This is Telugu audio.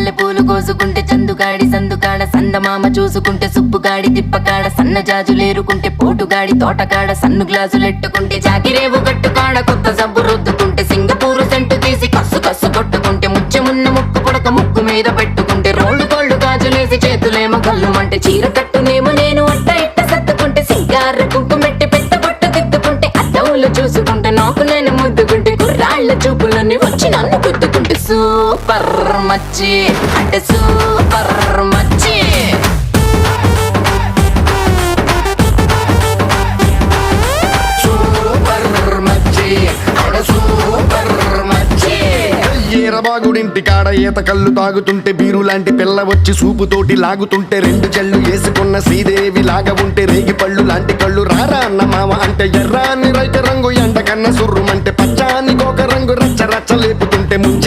మల్లె పూలు కోసుకుంటే చందుగాడి సందుకాడ సందమామ చూసుకుంటే సుబ్బుగాడి తిప్పకాడ సన్న జాజులేరుకుంటే పోటుగాడి తోటకాడ సన్ను గ్లాసులెట్టుకుంటే జాకిరేవు గట్టుకాడ కొత్త సబ్బు రుద్దుకుంటే సింగపూరు సెంటు తీసి కస్సు కస్సు కొట్టుకుంటే ముచ్చెమున్న ముక్కు పుడక ముక్కు మీద పెట్టుకుంటే రోళ్ళు కోళ్ళు గాజులేసి చేతులేమో గల్లుమంటే చీర కట్టునేమో నేను అట్ట ఇట్ట సత్తుకుంటే సింగార కుంకుమెట్టి పెట్ట బొట్టు దిద్దుకుంటే అద్దవులు చూసుకుంటే నాకు నేను ముద్దుకుంటే కుర్రాళ్ళ చూపులని వచ్చి నన్ను గుద్దుకుంటే సూపర్ మచ్చి అంటే సూపర్ మచ్చి. ఈరబాగుడింటి కాడ ఈత కళ్ళు తాగుతుంటే బీరు లాంటి పిల్ల వచ్చి సూపుతోటి లాగుతుంటే రెండు జల్లు వేసుకున్న శ్రీదేవి లాగా ఉంటే రేగి పళ్ళు లాంటి కళ్ళు రారా అన్న మామ అంటే ఎర్రాని రైత రంగు ఎండ కన్న సుర్రుమంటే పచ్చాని కోక రంగు రచ్చ రచ్చ లేపుతుంటే ముంచి